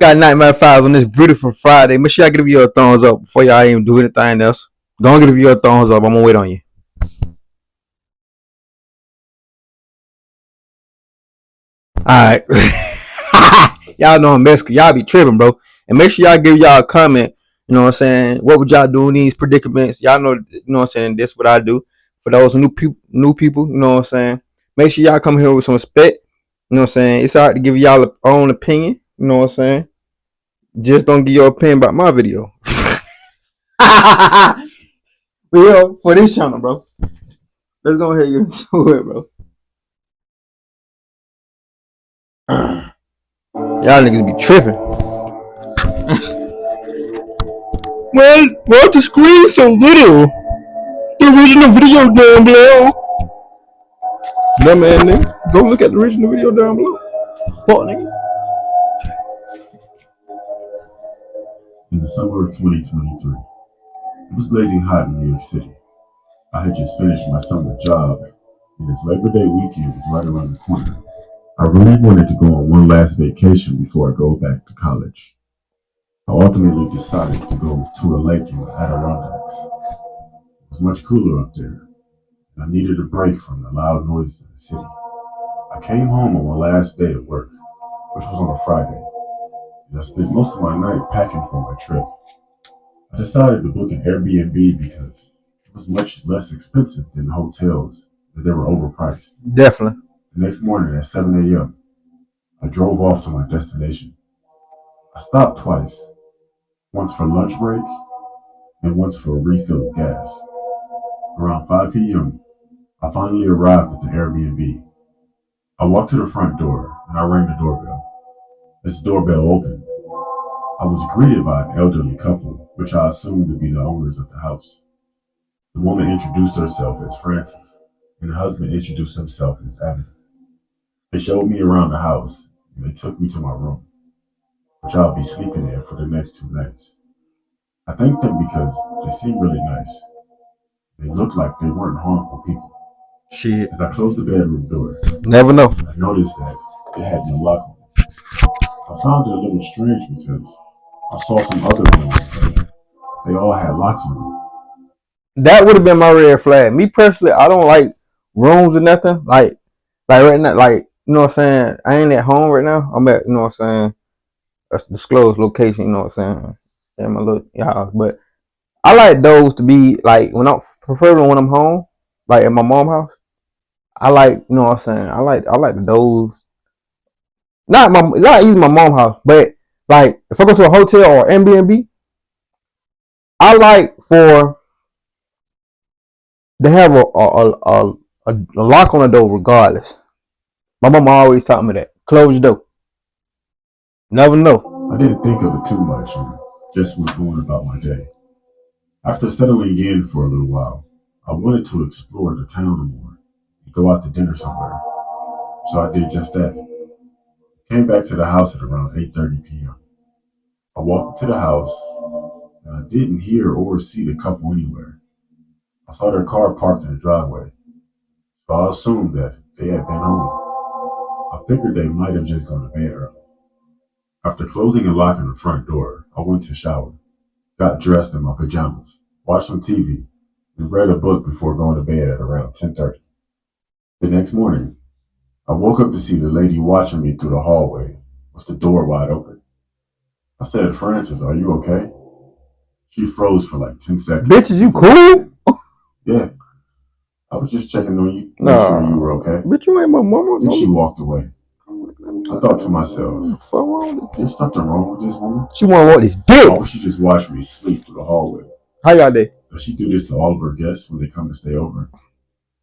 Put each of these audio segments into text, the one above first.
Got Nightmare Files on this beautiful Friday. Make sure y'all give you a thumbs up before y'all even do anything else. Go and give you a thumbs up. I'm gonna wait on you. Alright. Y'all know I'm Mexican. Y'all be tripping, bro. And make sure y'all give y'all a comment. You know what I'm saying? What would y'all do in these predicaments? Y'all know, you know what I'm saying? This what I do. For those new people, you know what I'm saying? Make sure y'all come here with some respect. You know what I'm saying? It's alright to give y'all a own opinion. You know what I'm saying? Just don't give your opinion about my video. But yo, for this channel, bro. Let's go ahead and get into it, bro. Y'all niggas be tripping. Well, why the screen so little? The original video down below. Dumb man, nigga. Go look at the original video down below. Fuck, nigga. In the summer of 2023, it was blazing hot in New York City. I had just finished my summer job, and as Labor Day weekend was right around the corner, I really wanted to go on one last vacation before I go back to college. I ultimately decided to go to a lake in the Adirondacks. It was much cooler up there, and I needed a break from the loud noises of the city. I came home on my last day of work, which was on a Friday, and I spent most of my night packing for my trip. I decided to book an Airbnb because it was much less expensive than hotels, as they were overpriced. Definitely. The next morning at 7 a.m., I drove off to my destination. I stopped twice, once for lunch break and once for a refill of gas. Around 5 p.m., I finally arrived at the Airbnb. I walked to the front door and I rang the doorbell. As the doorbell opened, I was greeted by an elderly couple, which I assumed to be the owners of the house. The woman introduced herself as Frances, and the husband introduced himself as Evan. They showed me around the house, and they took me to my room, which I'll be sleeping in for the next 2 nights. I thanked them because they seemed really nice. They looked like they weren't harmful people. Shit. As I closed the bedroom door, Never know. I noticed that it had no lock on it. I found it a little strange because I saw some other rooms and they all had locks on them. That would have been my red flag. Me personally, I don't like rooms or nothing. Like right now, like, you know what I'm saying? I ain't at home right now. I'm at, you know what I'm saying, a disclosed location, you know what I'm saying, in my little house. But I like those to be like when I'm preferably when I'm home, like at my mom's house. I like, you know what I'm saying. I like the doors. Not even my mom's house, but like if I go to a hotel or Airbnb, I like for to have a lock on the door regardless. My mama always taught me that. Close your door. Never know. I didn't think of it too much and just was going about my day. After settling in for a little while, I wanted to explore the town more and go out to dinner somewhere. So I did just that. Came back to the house at around 8:30 p.m. I walked into the house and I didn't hear or see the couple anywhere. I saw their car parked in the driveway, so I assumed that they had been home. I figured they might have just gone to bed early. After closing and locking the front door, I went to shower, got dressed in my pajamas, watched some TV, and read a book before going to bed at around 10:30. The next morning, I woke up to see the lady watching me through the hallway with the door wide open. I said, Frances, are you okay? She froze for like 10 seconds. Bitches, you cool? Yeah, I was just checking on you, make sure you Nah. were okay. Bitch, you ain't my mama. Then she No. walked away. I thought to myself, there's something wrong with this woman. She wanna want this dick. Why would she just watch me sleep through the hallway? How y'all day? Does she do this to all of her guests when they come to stay over?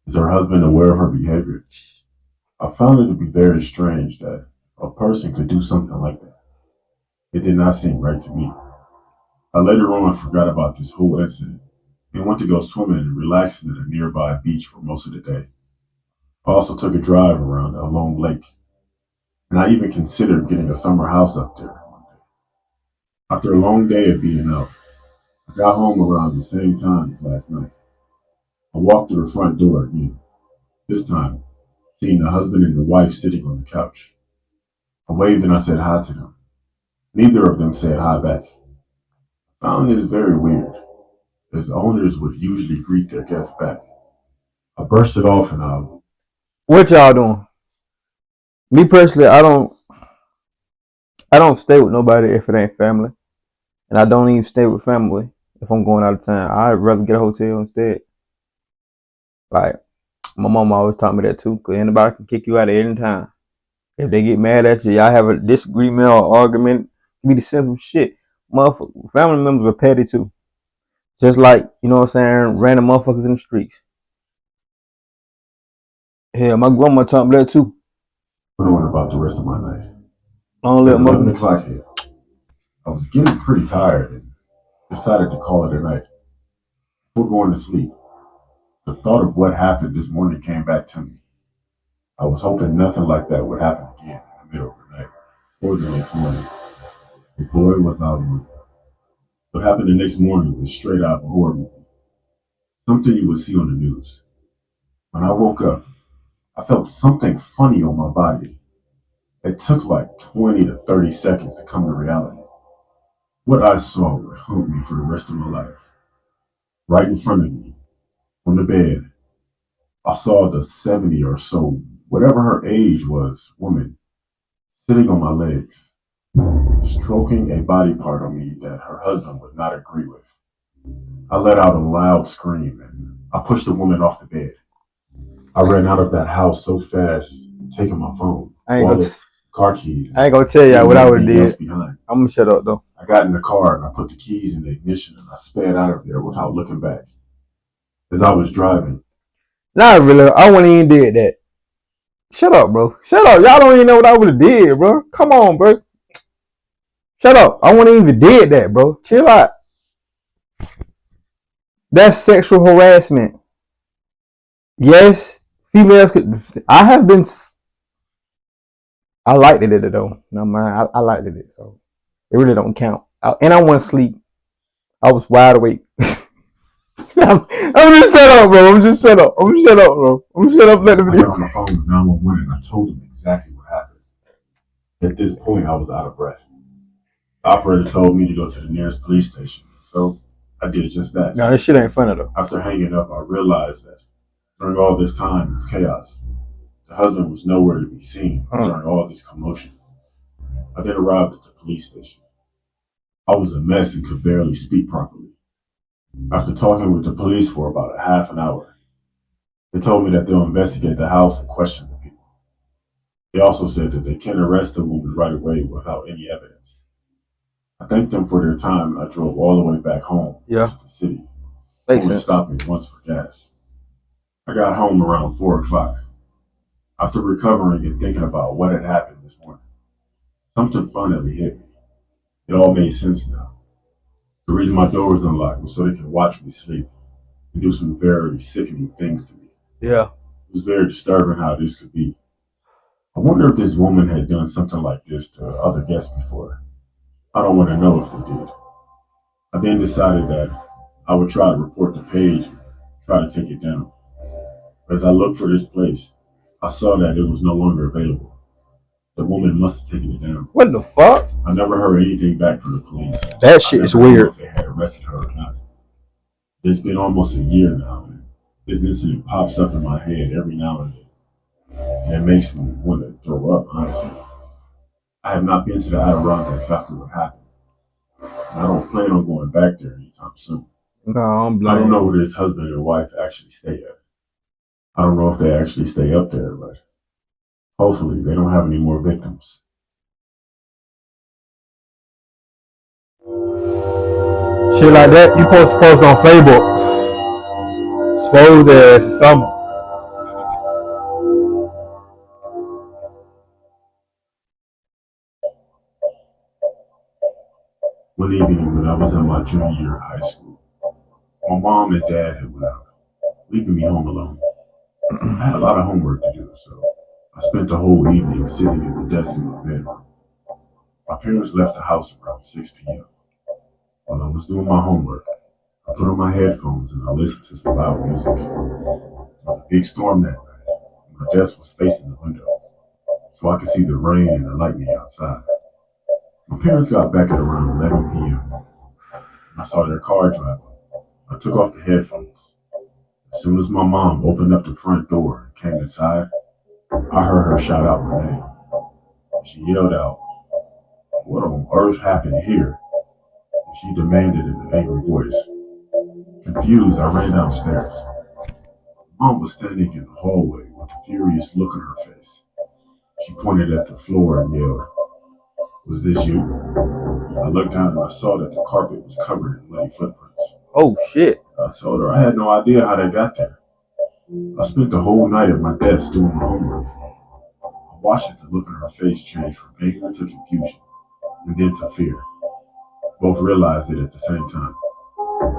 Is her husband aware of her behavior? I found it to be very strange that a person could do something like that. It did not seem right to me. I later on forgot about this whole incident and went to go swimming and relaxing at a nearby beach for most of the day. I also took a drive around a lone lake, and I even considered getting a summer house up there one day. After a long day of being out, I got home around the same time as last night. I walked to the front door again, this time seeing the husband and the wife sitting on the couch. I waved and I said hi to them. Neither of them said hi back. I found this very weird, as owners would usually greet their guests back. I bursted off and What y'all doing? Me personally, I don't stay with nobody if it ain't family, and I don't even stay with family if I'm going out of town. I'd rather get a hotel instead. Like my mom always taught me that too, cause anybody can kick you out at any time. If they get mad at you, y'all have a disagreement or argument. It can be the simple shit. Motherfucker, family members are petty too. Just like, you know what I'm saying, random motherfuckers in the streets. Hell, my grandma taught me that too. went on about the rest of my night. Long At live 11 mother. o'clock hit, I was getting pretty tired and decided to call it a night. Before going to sleep, the thought of what happened this morning came back to me. I was hoping nothing like that would happen again in the middle of the night or the next morning. But boy, was I wrong. What happened the next morning was straight out of a horror movie, something you would see on the news. When I woke up, I felt something funny on my body. It took like 20 to 30 seconds to come to reality. What I saw would haunt me for the rest of my life. Right in front of me, on the bed, I saw the 70 or so, whatever her age was, woman, sitting on my legs, stroking a body part on me that her husband would not agree with. I let out a loud scream and I pushed the woman off the bed. I ran out of that house so fast, taking my phone, I ain't gonna, wallet, car keys, I and ain't gonna tell y'all leaving what I would have everything else did. behind. I'm gonna shut up though. I got in the car and I put the keys in the ignition and I sped out of there without looking back. As I was driving, Not really. I wouldn't even did that. Shut up, bro. Shut up. Y'all don't even know what I would have did, bro. Come on, bro. Shut up. I wouldn't even did that, bro. Chill out. That's sexual harassment. Yes, females could. I have been. I liked it though. No man, I liked it, so it really don't count. And I wasn't sleep. I was wide awake. I'm just shut up, bro. I'm just shut up. I'm shut up, bro. I'm shut up. Let the I video. got on the phone with 911 and I told them exactly what happened. At this point, I was out of breath. The operator told me to go to the nearest police station, so I did just that. No, this shit ain't funny though. After hanging up, I realized that during all this time, it was chaos. The husband was nowhere to be seen during all this commotion. I then arrived at the police station. I was a mess and could barely speak properly. After talking with the police for about a half an hour, they told me that they'll investigate the house and question the people. They also said that they can arrest the woman right away without any evidence. I thanked them for their time and I drove all the way back home Yeah, to the city. makes Only sense. stopping once for gas. I got home around 4 o'clock. After recovering and thinking about what had happened this morning, something finally hit me. It all made sense now. The reason my door was unlocked was so they could watch me sleep and do some very sickening things to me. Yeah. It was very disturbing how this could be. I wonder if this woman had done something like this to other guests before. I don't want to know if they did. I then decided that I would try to report the page and try to take it down. But as I looked for this place, I saw that it was no longer available. The woman must have taken it down. What the fuck? I never heard anything back from the police. That shit is weird. If they had arrested her or not. It's been almost a year now, and this incident pops up in my head every now and then, and it makes me want to throw up, honestly. I have not been to the Adirondacks after what happened, and I don't plan on going back there anytime soon. No, I'm I don't know blind. where this husband and wife actually stay at. I don't know if they actually stay up there, but hopefully they don't have any more victims. Shit like that, you supposed to post on Facebook. Expose their ass or something. One evening when I was in my junior year of high school, my mom and dad had went out, leaving me home alone. I had a lot of homework to do, so I spent the whole evening sitting at the desk in my bedroom. My parents left the house around 6 p.m. While I was doing my homework, I put on my headphones and I listened to some loud music. There was a big storm that night, and my desk was facing the window, so I could see the rain and the lightning outside. My parents got back at around 11 p.m. I saw their car drive up. I took off the headphones. As soon as my mom opened up the front door and came inside, I heard her shout out my name. She yelled out, "What on earth happened here?" And she demanded in an angry voice. Confused, I ran downstairs. Mom was standing in the hallway with a furious look on her face. She pointed at the floor and yelled, "Was this you?" I looked down and I saw that the carpet was covered in muddy footprints. Oh shit. I told her I had no idea how they got there. I spent the whole night at my desk doing my homework. I watched the look on her face change from anger to confusion, and then to fear. Both realized it at the same time.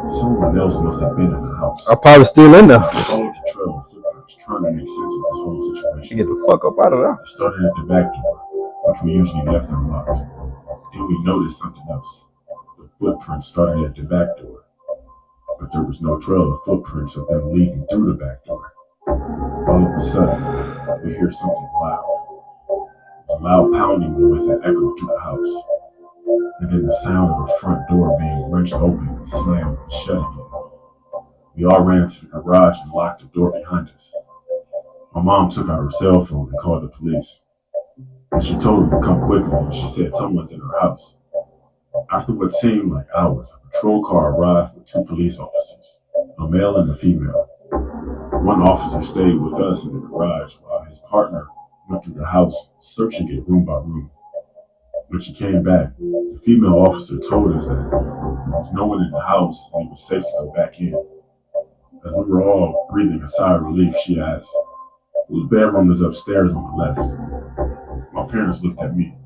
Someone else must have been in the house. I'm probably still in there. I followed the trail of footprints, trying to make sense of this whole situation. Get the fuck up out of there. It started at the back door, which we usually left unlocked. Then we noticed something else. The footprints started at the back door, but there was no trail of footprints of them leading through the back door. All of a sudden, we hear something loud. A loud pounding noise that echoed through the house, and then the sound of a front door being wrenched open and slammed shut again. We all ran into the garage and locked the door behind us. My mom took out her cell phone and called the police. And she told them to come quickly, and she said someone's in her house. After what seemed like hours, a patrol car arrived with 2 police officers, a male and a female. One officer stayed with us in the garage while his partner went through the house, searching it room by room. When she came back, the female officer told us that there was no one in the house and it was safe to go back in. As we were all breathing a sigh of relief, she asked, "Whose bedroom is upstairs on the left?" My parents looked at me,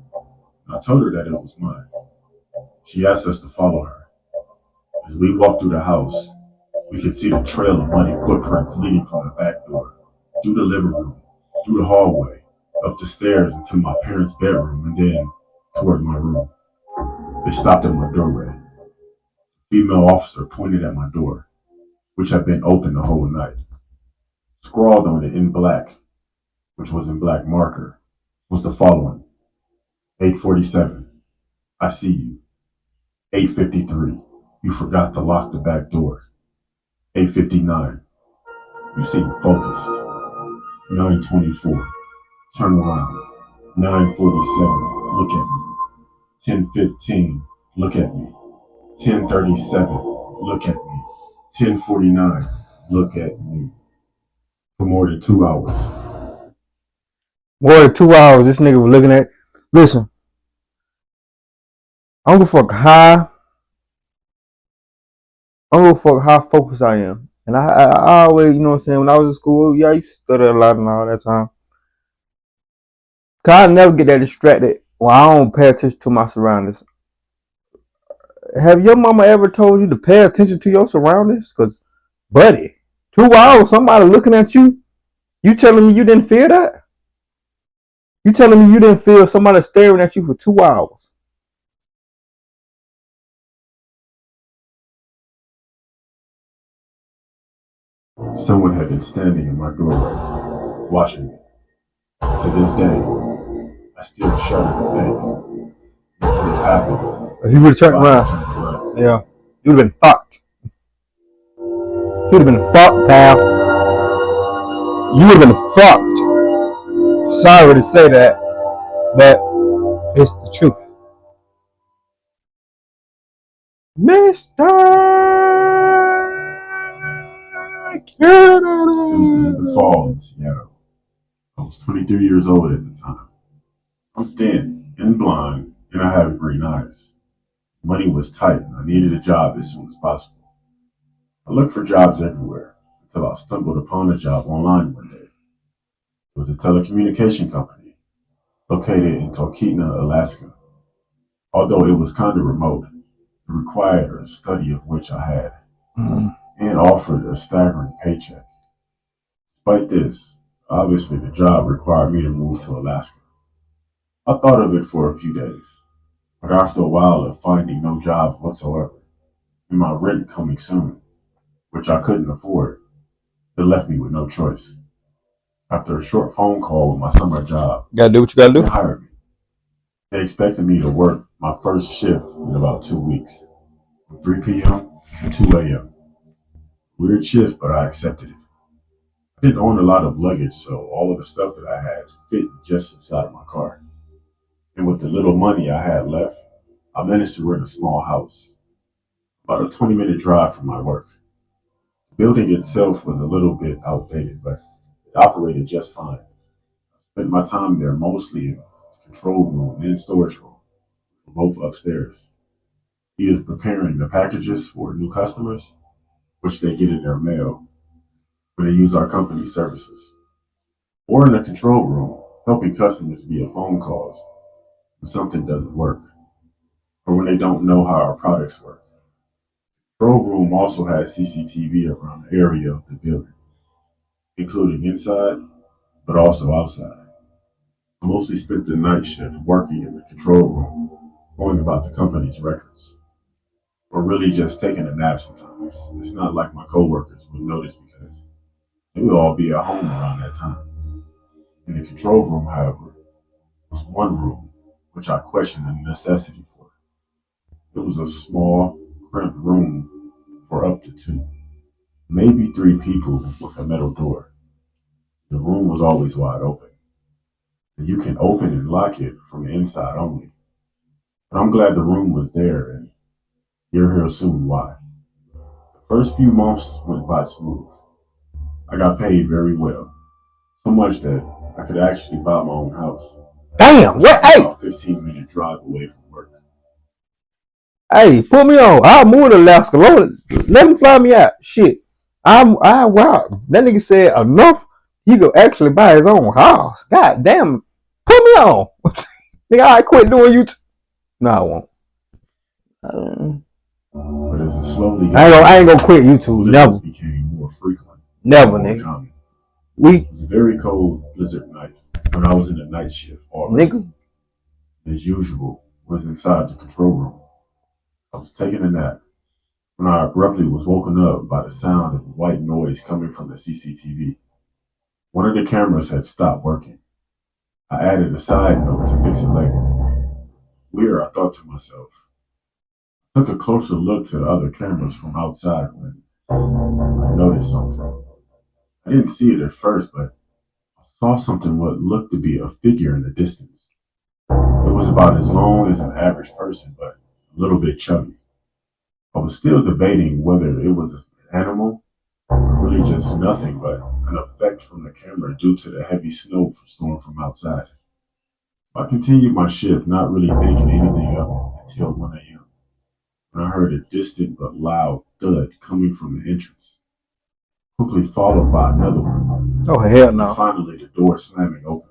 and I told her that it was mine. She asked us to follow her. As we walked through the house, we could see the trail of muddy footprints leading from the back door, through the living room, through the hallway, up the stairs into my parents' bedroom, and then toward my room. They stopped at my doorway. The female officer pointed at my door, which had been open the whole night. Scrawled on it in black, which was in black marker, was the following: 8:47, I see you. 8:53, you forgot to lock the back door. 8:59, you seem focused. 9:24, turn around. 9:47, look at me. 10:15, look at me. 10:37, look at me. 10:49, look at me. For more than 2 hours. More than 2 hours, this nigga was looking at. Listen, I don't give a fuck how focused I am. And I always, you know what I'm saying, when I was in school, yeah, I used to study a lot and all that time. Cause I never get that distracted. Well, I don't pay attention to my surroundings. Have your mama ever told you to pay attention to your surroundings? Cause, buddy, 2 hours, somebody looking at you. You telling me you didn't feel that? You telling me you didn't feel somebody staring at you for 2 hours? Someone had been standing in my doorway, watching me. To this day, I still shudder to think what would have happened If you would have turned if I had around, turned around. yeah, you would have been fucked. You would have been fucked, pal. You would have been fucked. Sorry to say that, but it's the truth. Mr. It was the fall in Seattle. I was 23 years old at the time. I'm thin and blind, and I have green eyes. Money was tight, and I needed a job as soon as possible. I looked for jobs everywhere until I stumbled upon a job online one day. It was a telecommunication company located in Talkeetna, Alaska. Although it was kind of remote, it required a study of which I had, and offered a staggering paycheck. Despite this, obviously the job required me to move to Alaska. I thought of it for a few days, but after a while of finding no job whatsoever, and my rent coming soon, which I couldn't afford, it left me with no choice. After a short phone call with my summer job, gotta do what you gotta they do. hired me. They expected me to work my first shift in about 2 weeks, from 3 p.m. to 2 a.m. Weird shift, but I accepted it. I didn't own a lot of luggage, so all of the stuff that I had fit just inside of my car. And with the little money I had left, I managed to rent a small house, about a 20-minute drive from my work. The building itself was a little bit outdated, but it operated just fine. Spent my time there mostly in the control room and storage room, both upstairs. Either preparing the packages for new customers, which they get in their mail when they use our company services, or in the control room, helping customers via phone calls when something doesn't work, or when they don't know how our products work. The control room also has CCTV around the area of the building, including inside, but also outside. I mostly spent the night shift working in the control room, going about the company's records, or really just taking a nap sometimes. It's not like my coworkers would notice because they would all be at home around that time. In the control room, however, was one room which I questioned the necessity for. It was a small, cramped room for up to two, maybe three people with a metal door. The room was always wide open, and you can open and lock it from the inside only. But I'm glad the room was there, and you'll hear soon why. The first few months went by smooth. I got paid very well, so much that I could actually buy my own house, Damn, which what? was Hey, about a 15-minute drive away from work. hey, put me on. I'll move to Alaska. Lord, let him fly me out. Shit. Wow. That nigga said enough. He could actually buy his own house. God damn. Put me on. Nigga, I quit doing YouTube. No, I won't. But as it slowly I got ain't colder, gonna quit YouTube. Never. blizzards became more frequent Never, and more nigga. common. We, It was a very cold blizzard night when I was in the night shift already. nigga. As usual, was inside the control room. I was taking a nap when I abruptly was woken up by the sound of white noise coming from the CCTV. One of the cameras had stopped working. I added a side note to fix it later. Weird, I thought to myself. I took a closer look to the other cameras from outside when I noticed something. I didn't see it at first, but I saw something what looked to be a figure in the distance. It was about as long as an average person, but a little bit chubby. I was still debating whether it was an animal or really just nothing but an effect from the camera due to the heavy snowstorm from outside. I continued my shift, not really thinking anything of it until 1 a.m. when I heard a distant but loud thud coming from the entrance, quickly followed by another one, Oh, hell and no. finally the door slamming open.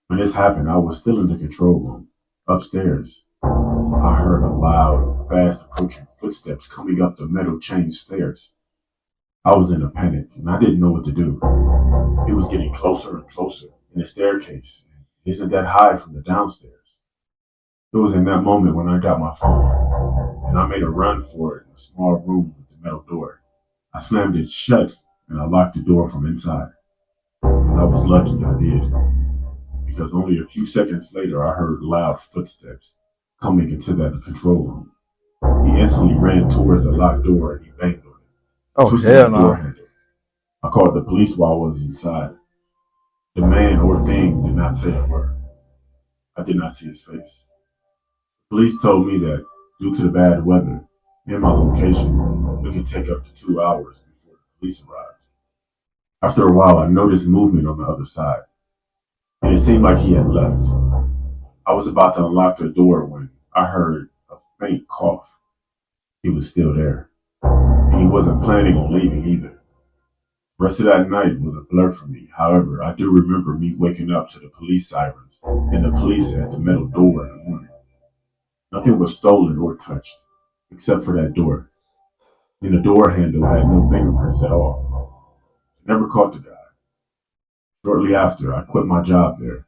When this happened, I was still in the control room. Upstairs, I heard a loud, fast approaching footsteps coming up the metal chain stairs. I was in a panic and I didn't know what to do. It was getting closer and closer, and the staircase isn't that high from the downstairs. It was in that moment when I got my phone and I made a run for it in a small room with the metal door. I slammed it shut and I locked the door from inside. And I was lucky I did, because only a few seconds later I heard loud footsteps coming into that control room. He instantly ran towards the locked door and he banged on it, Oh, twisting hell the door no. handle. I called the police while I was inside. The man or thing did not say a word. I did not see his face. Police told me that due to the bad weather and my location, it could take up to 2 hours before the police arrived. After a while, I noticed movement on the other side, and it seemed like he had left. I was about to unlock the door when I heard a faint cough. He was still there, and he wasn't planning on leaving either. The rest of that night was a blur for me. However, I do remember me waking up to the police sirens and the police at the metal door in the morning. Nothing was stolen or touched, except for that door. And the door handle had no fingerprints at all. I never caught the guy. Shortly after, I quit my job there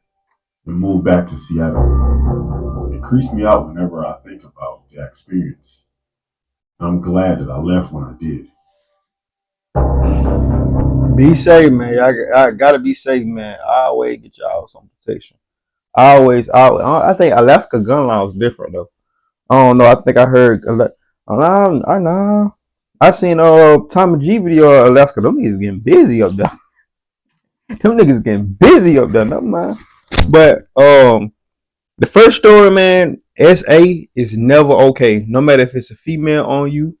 and moved back to Seattle. It creeps me out whenever I think about the experience. I'm glad that I left when I did. Be safe, man. I gotta be safe, man. I always get y'all some protection. I think Alaska gun law is different though. I don't know. I think I heard. I know. I seen Tommy G video of Alaska. Them niggas getting busy up there. Them niggas getting busy up there. Never mind. But the first story, man, SA is never okay. No matter if it's a female on you,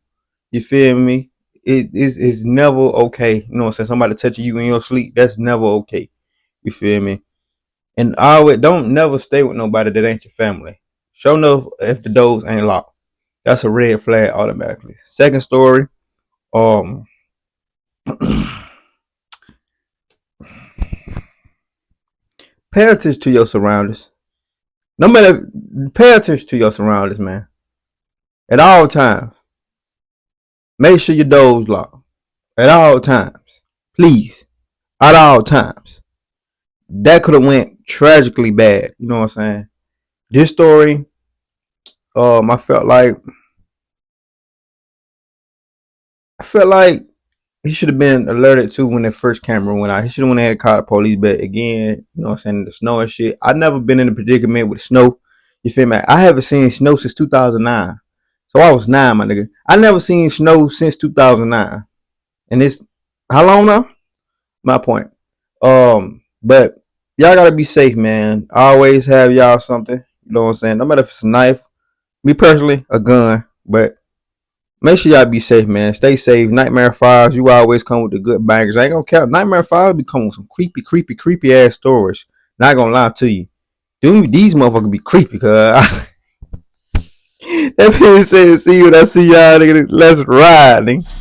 you feel me? It's never okay. You know what I'm saying? Somebody touching you in your sleep, that's never okay. You feel me? And always don't never stay with nobody that ain't your family. Show enough if the doors ain't locked. That's a red flag automatically. Second story, um pay attention to your surroundings. No matter pay attention to your surroundings, man. At all times. Make sure your doors locked. At all times. Please. At all times. That could have went tragically bad. You know what I'm saying? This story, I felt like he should have been alerted to when the first camera went out. He should have went ahead and called the police. But again, you know what I'm saying, the snow and shit. I never been in a predicament with snow. You feel me? I haven't seen snow since 2009. So I was 9, my nigga. I never seen snow since 2009. And it's how long now? My point. But y'all gotta be safe, man. Always have y'all something. You know what I'm saying? No matter if it's a knife, me personally, a gun. But make sure y'all be safe, man. Stay safe. Nightmare Files, you always come with the good bangers. I ain't gonna count. Nightmare Files be coming with some creepy ass stories. Not gonna lie to you. Dude, these motherfuckers be creepy, cuz. That being said, see you when I see y'all, nigga. Let's ride, nigga.